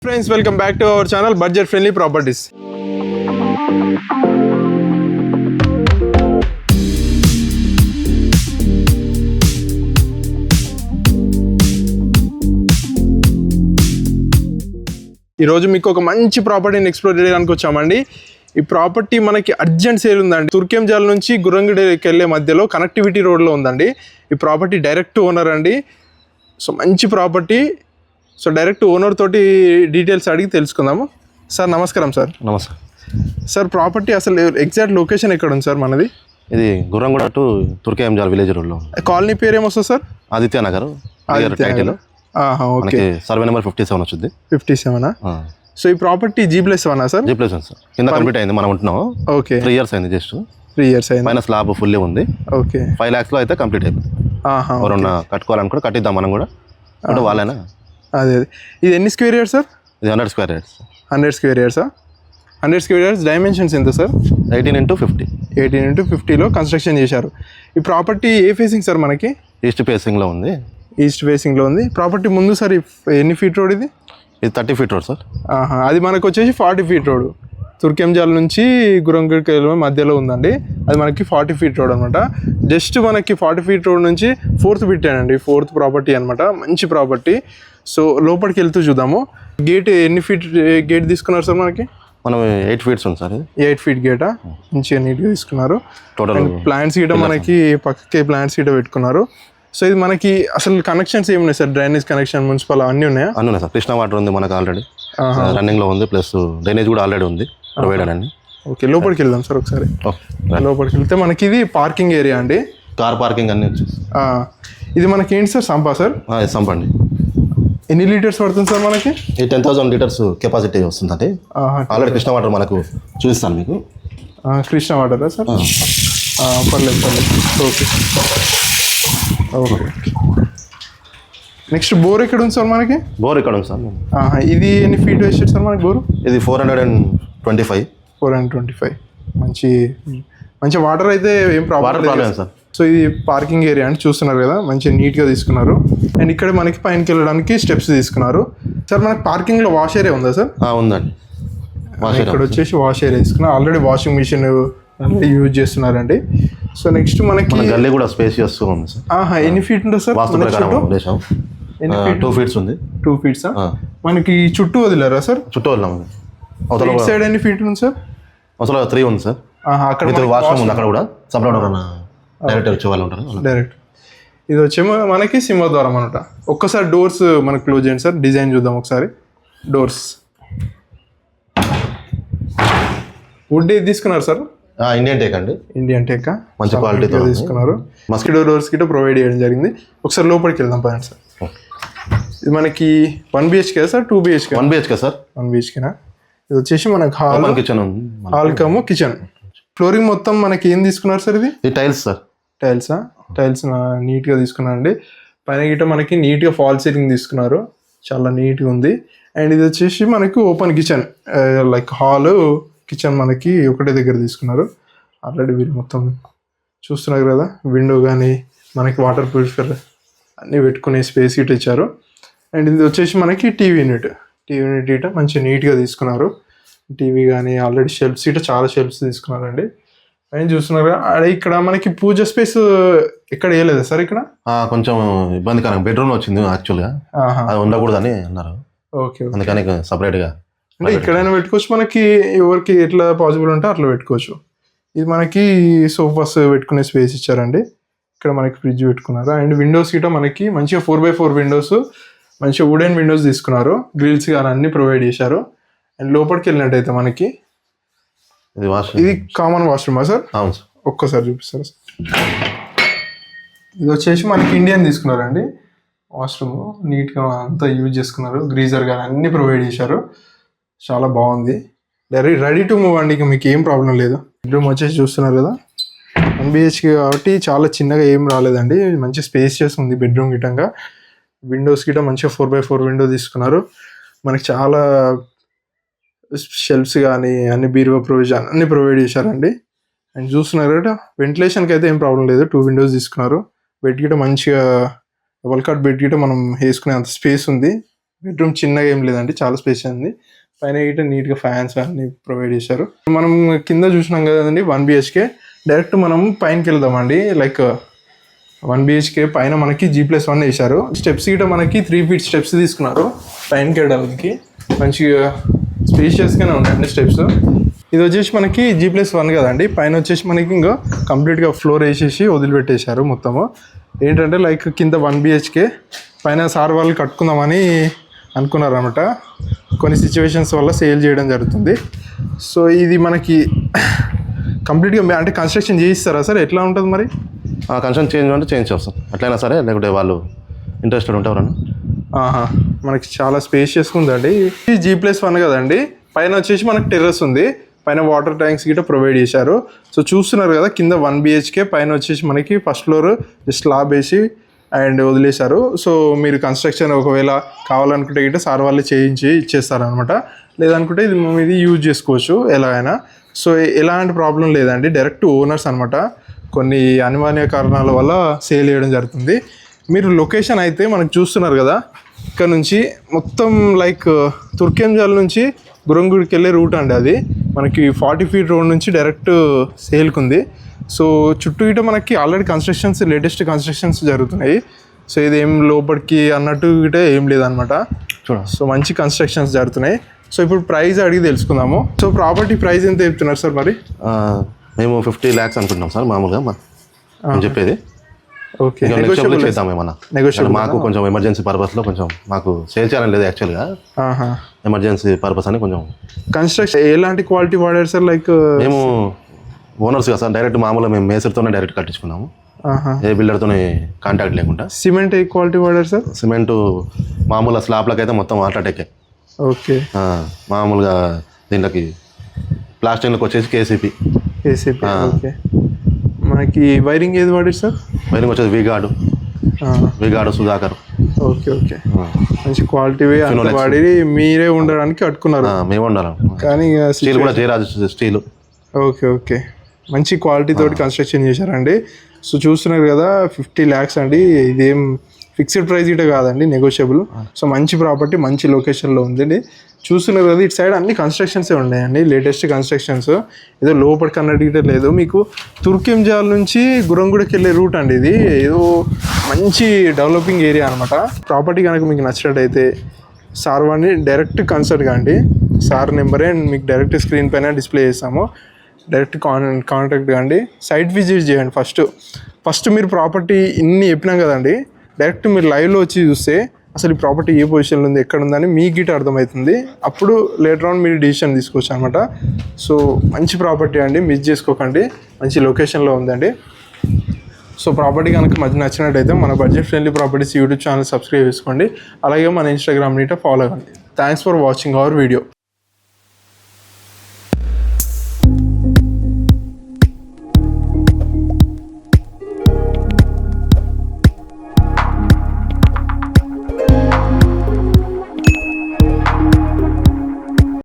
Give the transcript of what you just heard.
Friends, welcome back to our channel Budget Friendly Properties. ఈరోజు మీకు ఒక మంచి ప్రాపర్టీని ఎక్స్ప్లోర్ చేయడానికి వచ్చామండి. ఈ ప్రాపర్టీ మనకి అర్జెంట్ సేల్ ఉందండి. తుర్కెంజాల్ నుంచి గురంగిడికి వెళ్ళే మధ్యలో కనెక్టివిటీ రోడ్లో ఉందండి. ఈ ప్రాపర్టీ డైరెక్ట్ ఓనర్ అండి. సో మంచి ప్రాపర్టీ. సో డైరెక్ట్ ఓనర్ తోటి డీటెయిల్స్ అడిగి తెలుసుకుందాము. సార్ నమస్కారం. సార్ నమస్కారం సార్. ప్రాపర్టీ అసలు ఎగ్జాక్ట్ లొకేషన్ ఎక్కడ ఉంది సార్ మనది? ఇది గుర్రంగూడ టు తుర్కేంజాల్ విలేజ్ రోడ్లో. కాలనీ పేరు ఏమొస్తుంది sir? Aditya Nagar title. Okay. Survey number 57 వచ్చింది. 57. సో ఈ property G+1 sir? G+1 sir. కింద కంప్లీట్ అయింది, మనం ఉంటున్నాం. ఓకే. 3 years అయింది. జస్ట్ 3 years అయింది. పైన స్లాబ్ ఫుల్లీ ఉంది. ఓకే. 5 lakhs లో అయితే కంప్లీట్ అయిపోయింది. ఎవరన్నా కట్టుకోవాలనుకుంటే కట్టిద్దాం మనం కూడా. అంటే వాళ్ళైనా అదే ఇది ఎన్ని స్క్వేర్ ఇయర్స్ సార్? ఇది 100 square yards. 100 square yards. 100 square yards dimensions ఎంత సార్? 18x50. 18x50లో కన్స్ట్రక్షన్ చేశారు. ఈ ప్రాపర్టీ ఏ ఫేసింగ్ సార్ మనకి? ఈస్ట్ ఫేసింగ్లో ఉంది. ఈస్ట్ ఫేసింగ్లో ఉంది. ప్రాపర్టీ ముందు సార్ ఎన్ని ఫీట్ రోడ్ ఇది? ఇది 30 feet రోడ్ సార్. అది మనకు వచ్చేసి 40 feet రోడ్. తుర్కెంజాల్ నుంచి గురంగిడికి మధ్యలో ఉందండి. అది మనకి 40 feet రోడ్ అనమాట. జస్ట్ మనకి 40 feet రోడ్ నుంచి 4th పెట్టానండి. 4th ప్రాపర్టీ అనమాట. మంచి ప్రాపర్టీ. సో లోపలికి వెళ్తూ చూద్దాము. గేట్ ఎన్ని ఫీట్ గేట్ తీసుకున్నారు సార్ మనకి? మనం 8 feet ఉంది సార్. 8 feet గేటా? మంచిగా నీట్గా తీసుకున్నారు. టోటల్ ప్లాంట్స్ గీట మనకి పక్కకే ప్లాంట్స్ గీట పెట్టుకున్నారు. సో ఇది మనకి అసలు కనెక్షన్స్ ఏమున్నాయి సార్? డ్రైనేజ్ కనెక్షన్, మున్సిపల్ అన్నీ ఉన్నాయా? అన్నీ ఉన్నాయి సార్. కృష్ణా వాటర్ ఉంది మనకు ఆల్రెడీ రన్నింగ్లో ఉంది. ప్లస్ డ్రైనేజ్ కూడా ఆల్రెడీ ఉంది ప్రొవైడెడ్ అండి. ఓకే. లోపలికి వెళ్దాం సార్ ఒకసారి. లోపలికి వెళ్తే మనకి ఇది పార్కింగ్ ఏరియా అండి. కార్ పార్కింగ్ అన్నీ వచ్చేసి. ఇది మనకి ఏంటి సార్? సంపా సార్? సంప అండి. ఎన్ని లీటర్స్ పడుతుంది సార్ మనకి? 10,000 liters కెపాసిటీ వస్తుందండి. ఆల్రెడీ కృష్ణ వాటర్ మనకు చూపిస్తాను మీకు. కృష్ణ వాటరా సార్? పర్లేదు. ఓకే. ఓకే. నెక్స్ట్ బోర్ ఎక్కడ ఉంది సార్ మనకి? బోర్ ఇక్కడ ఉంది సార్. ఇది ఎన్ని ఫీట్ వేసాడు సార్ మనకి బోరు? ఇది 425. 425. మంచి వాటర్ అయితే ఏం ప్రాబ్లం సార్. సో ఇది పార్కింగ్ ఏరియా అని చూస్తున్నారు కదా, మంచిగా నీట్గా తీసుకున్నారు. అండ్ ఇక్కడ మనకి పైనకి వెళ్ళడానికి స్టెప్స్ తీసుకున్నారు. సార్ మనకి పార్కింగ్లో వాష్ ఏరియా ఉందా సార్? ఉందండి. ఇక్కడ వచ్చేసి వాష్ ఏరియా తీసుకున్నారు. ఆల్రెడీ వాషింగ్ మిషన్ యూజ్ చేస్తున్నారండి. సో నెక్స్ట్ మనకి గల్లీ కూడా స్పేసియస్ ఉంది సార్. ఎన్ని ఫీట్ ఉంటుంది సార్? 2 feet ఉంది. 2 feet మనకి చుట్టూ వదిలేరా సార్? చుట్టూ వదిలాము. అవతల సైడ్ ఎన్ని ఫీట్ ఉంది సార్? అసలు 3 ఉంది సార్. అక్కడ వాష్రూమ్ ఉంది. అక్కడ కూడా సపరేట్ డైరెక్ట్ వచ్చే వాళ్ళు ఉంటారు. డైరెక్ట్. ఇది వచ్చేమో మనకి సింహద్వారం అనమాట. ఒక్కసారి డోర్స్ మనకు క్లోజ్ చేయండి సార్. డిజైన్ చూద్దాం ఒకసారి. డోర్స్ వుడ్ ఏది తీసుకున్నారు సార్? ఇండియన్ టేక్ అండి. ఇండియన్ టేక్ మంచి క్వాలిటీతో తీసుకున్నారు. మస్కిటో డోర్స్ గిట్ట ప్రొవైడ్ చేయడం జరిగింది. ఒకసారి లోపలికి వెళ్దాం పదండి సార్. ఇది మనకి 1 BHK sir? 2 BHK? 1 BHK sir. 1 BHKనా? ఇది వచ్చేసి మనకి హాల్ కిచెన్ ఉంది. Hall cum kitchen. ఫ్లోరింగ్ మొత్తం మనకి ఏం తీసుకున్నారు సార్? ఇది టైల్స్ సార్. టైల్సా? టైల్స్ నీట్గా తీసుకున్నారండి. పైన గిట్ట మనకి నీట్గా ఫాల్ సీలింగ్ తీసుకున్నారు. చాలా నీట్గా ఉంది. అండ్ ఇది వచ్చేసి మనకి open kitchen, like hall kitchen మనకి ఒకటే దగ్గర తీసుకున్నారు. ఆల్రెడీ వీళ్ళు మొత్తం చూస్తున్నారు కదా. విండో కానీ మనకి వాటర్ ప్యూరిఫైయర్ అన్నీ పెట్టుకునే స్పేస్ గిట్ ఇచ్చారు. అండ్ ఇది వచ్చేసి మనకి టీవీ యూనిట్ ఇట మంచి నీట్గా తీసుకున్నారు. టీవీ కానీ ఆల్రెడీ షెల్ఫ్స్ ఇట చాలా షెల్ఫ్స్ తీసుకున్నారండి. అండ్ చూస్తున్నారు కదా, ఇక్కడ మనకి పూజ స్పేస్ ఎక్కడ వేయలేదా సార్? ఇక్కడ కొంచెం ఇబ్బందికరంగా బెడ్రూమ్ వచ్చింది యాక్చువల్గా. అది ఉండకూడదని అన్నారు. ఓకే. అందుకని సపరేట్గా అంటే ఎక్కడైనా పెట్టుకోవచ్చు. మనకి ఎవరికి ఎట్లా పాసిబుల్ ఉంటే అట్లా పెట్టుకోవచ్చు. ఇది మనకి సోఫాస్ పెట్టుకునే స్పేస్ ఇచ్చారండి. ఇక్కడ మనకి ఫ్రిడ్జ్ పెట్టుకున్నారు. అండ్ విండోస్ గిట్ట మనకి మంచిగా 4x4 విండోస్, మంచిగా వుడెన్ విండోస్ తీసుకున్నారు. గ్రిల్స్ కానీ అన్ని ప్రొవైడ్ చేశారు. అండ్ లోపలికి వెళ్ళినట్టయితే మనకి ఇది కామన్ వాష్రూమా సార్? అవును సార్. ఒక్కసారి చూపిస్తారు సార్. ఇది వచ్చేసి మనకి ఇండియన్ తీసుకున్నారండి. వాష్రూమ్ నీట్గా అంతా యూజ్ చేసుకున్నారు. గ్రీజర్ కానీ అన్ని ప్రొవైడ్ చేశారు. చాలా బాగుంది. రెడీ టు మూవ్ అండి. మీకు ఏం ప్రాబ్లం లేదు. బెడ్రూమ్ వచ్చేసి చూస్తున్నారు కదా, 1 BHK కాబట్టి చాలా చిన్నగా ఏం రాలేదండి. మంచి స్పేసియస్ ఉంది బెడ్రూమ్ గిట్టంగా. విండోస్ గిట్ట మంచిగా 4x4 విండో తీసుకున్నారు. మనకి చాలా షెల్ఫ్స్ కానీ అన్ని బీరువా ప్రొవిజన్ అన్ని ప్రొవైడ్ చేశారండి. అండ్ చూస్తున్నారు కదా, వెంటిలేషన్కి అయితే ఏం ప్రాబ్లం లేదు. 2 విండోస్ తీసుకున్నారు. బెడ్ గిట్ట మంచిగా డబల్ కాట్ బెడ్ గిట్ట మనం వేసుకునే అంత స్పేస్ ఉంది. బెడ్రూమ్ చిన్నగా ఏం లేదండి, చాలా స్పేస్ ఉంది. పైన గిట్ట నీట్గా ఫ్యాన్స్ అన్ని ప్రొవైడ్ చేశారు. మనం కింద చూసినాం కదండి 1 BHK. డైరెక్ట్ మనం పైనకి వెళ్దామండి. లైక్ 1 BHK పైన మనకి G+1 వేశారు. స్టెప్స్ గిట్ట మనకి 3 feet స్టెప్స్ తీసుకున్నారు పైనకి వెళ్ళడానికి. మంచిగా స్పేషియస్గానే ఉన్నాయండి స్టెప్స్. ఇది వచ్చేసి మనకి G+1 కదండి. పైన వచ్చేసి మనకి ఇంకా కంప్లీట్గా ఫ్లోర్ వేసేసి వదిలిపెట్టేశారు మొత్తము. ఏంటంటే లైక్ కింద 1 BHK పైన సార్ వాళ్ళు కట్టుకుందామని అనుకున్నారు అనమాట. కొన్ని సిచ్యువేషన్స్ వల్ల సేల్ చేయడం జరుగుతుంది. సో ఇది మనకి కంప్లీట్గా అంటే కన్స్ట్రక్షన్ చేయిస్తారా సార్, ఎట్లా ఉంటుంది మరి? కన్స్ట్రక్షన్ చేంజ్ అంటే చేంజ్ చేస్తాం ఎట్లయినా సరే, లేకుంటే వాళ్ళు ఇంట్రెస్టెడ్ ఉంటారని. మనకి చాలా స్పేషియస్గా ఉందండి. ఇది G+1 కదండి. పైన వచ్చేసి మనకి టెర్రస్ ఉంది. పైన వాటర్ ట్యాంక్స్ గిట్ట ప్రొవైడ్ చేశారు. సో చూస్తున్నారు కదా, కింద 1 BHK, పైన వచ్చేసి మనకి ఫస్ట్ ఫ్లోర్ స్లాబ్ వేసి అండ్ వదిలేశారు. సో మీరు కన్స్ట్రక్షన్ ఒకవేళ కావాలనుకుంటే గిట్ట సార్ వాళ్ళు చేయించి ఇచ్చేస్తారనమాట. లేదనుకుంటే ఇది ఇది యూజ్ చేసుకోవచ్చు ఎలాగైనా. సో ఎలాంటి ప్రాబ్లం లేదండి, డైరెక్ట్ ఓనర్స్ అనమాట. కొన్ని అనివార్య కారణాల వల్ల సేల్ చేయడం జరుగుతుంది. మీరు లొకేషన్ అయితే మనకు చూస్తున్నారు కదా, ఇక్కడ నుంచి మొత్తం లైక్ తుర్కెంజాల్ నుంచి గురంగుడికి వెళ్ళే రూట్ అండి. అది మనకి 40 feet రోడ్ నుంచి డైరెక్ట్ సేల్కి ఉంది. సో చుట్టూ ఇట మనకి ఆల్రెడీ కన్స్ట్రక్షన్స్, లేటెస్ట్ కన్స్ట్రక్షన్స్ జరుగుతున్నాయి. సో ఇదేం లోపలికి అన్నట్టు ఇట ఏం లేదనమాట. సో మంచి కన్స్ట్రక్షన్స్ జరుగుతున్నాయి. సో ఇప్పుడు ప్రైస్ అడిగి తెలుసుకుందాము. సో ప్రాపర్టీ ప్రైస్ ఎంత చెప్తున్నారు సార్ మరి? మేము 50 lakhs అనుకుంటున్నాం సార్ మామూలుగా నేను చెప్పేది. ఓకే, నెగోషియబుల్ చేద్దాం ఏమన్నా. నెగోషియబుల్ మాకు కొంచెం ఎమర్జెన్సీ పర్పస్లో కొంచెం మాకు సేల్ చేయాలని లేదు యాక్చువల్గా. ఎమర్జెన్సీ పర్పస్ అని కొంచెం. కన్స్ట్రక్షన్ ఎలాంటి క్వాలిటీ వాడారు సార్? లైక్ మేము ఓనర్స్ కదా సార్, డైరెక్ట్ మామూలుగా మేము మేసర్తోనే డైరెక్ట్ కట్టించుకున్నాము, ఏ బిల్డర్తోనే కాంటాక్ట్ లేకుండా. సిమెంట్ ఏ క్వాలిటీ వాడారు సార్? సిమెంట్ మామూలుగా స్లాబ్లకు అయితే మొత్తం అల్ట్రాటెక్. ఓకే. మామూలుగా దీంట్లోకి ప్లాస్టింగ్లోకి వచ్చేసి కేసీపీ. ఓకే. మనకి వైరింగ్ ఏది వాడారు సార్? వైరింగ్ వచ్చేసి విగాడు సుధాకర్. ఓకే ఓకే, మంచి క్వాలిటీ వాడి మీరే ఉండడానికి కట్టుకున్నారు. మేము ఉండాలి కానీ స్టీల్ కూడా జయరాజు స్టీల్. ఓకే ఓకే, మంచి క్వాలిటీ తోటి కన్స్ట్రక్షన్ చేశారండి. సో చూస్తున్నారు కదా 50 lakhs అండి. ఇదేం ఫిక్స్డ్ ప్రైస్ ఇట కాదండి, నెగోషియబుల్. సో మంచి ప్రాపర్టీ, మంచి లొకేషన్లో ఉందండి. చూస్తున్నారు కదా, ఇటు సైడ్ అన్ని కన్స్ట్రక్షన్సే ఉన్నాయండి, లేటెస్ట్ కన్స్ట్రక్షన్స్. ఏదో లోపలికి అన్నట్టు గిట్ట లేదు. మీకు తుర్కెంజాల్ నుంచి గురంగూడకి వెళ్ళే రూట్ అండి ఇది. ఏదో మంచి డెవలపింగ్ ఏరియా అనమాట. ప్రాపర్టీ కనుక మీకు నచ్చినట్టయితే సార్ వాడిని డైరెక్ట్ కన్సల్ట్ కాండి. సార్ నెంబరే మీకు డైరెక్ట్ స్క్రీన్ పైన డిస్ప్లే చేస్తాము. డైరెక్ట్ కాంటాక్ట్ కాండి, సైట్ విజిట్ చేయండి. ఫస్ట్ మీరు ప్రాపర్టీ ఇన్ని చెప్పినాం కదండి, డైరెక్ట్ మీరు లైవ్లో వచ్చి చూస్తే అసలు ఈ ప్రాపర్టీ ఏ పొజిషన్లో ఉంది, ఎక్కడ ఉందని మీకు గిట్ట అర్థమవుతుంది. అప్పుడు లేటర్ ఆన్ మీరు డిసిషన్ తీసుకోవచ్చు అనమాట. సో మంచి ప్రాపర్టీ అండి, మిస్ చేసుకోకండి, మంచి లొకేషన్లో ఉందండి. సో ప్రాపర్టీ కనుక మధ్య నచ్చినట్టయితే మన budget friendly properties YouTube channel subscribe చేసుకోండి. అలాగే మన ఇన్స్టాగ్రామ్ నీట ఫాలో అవ్వండి. Thanks for watching our video.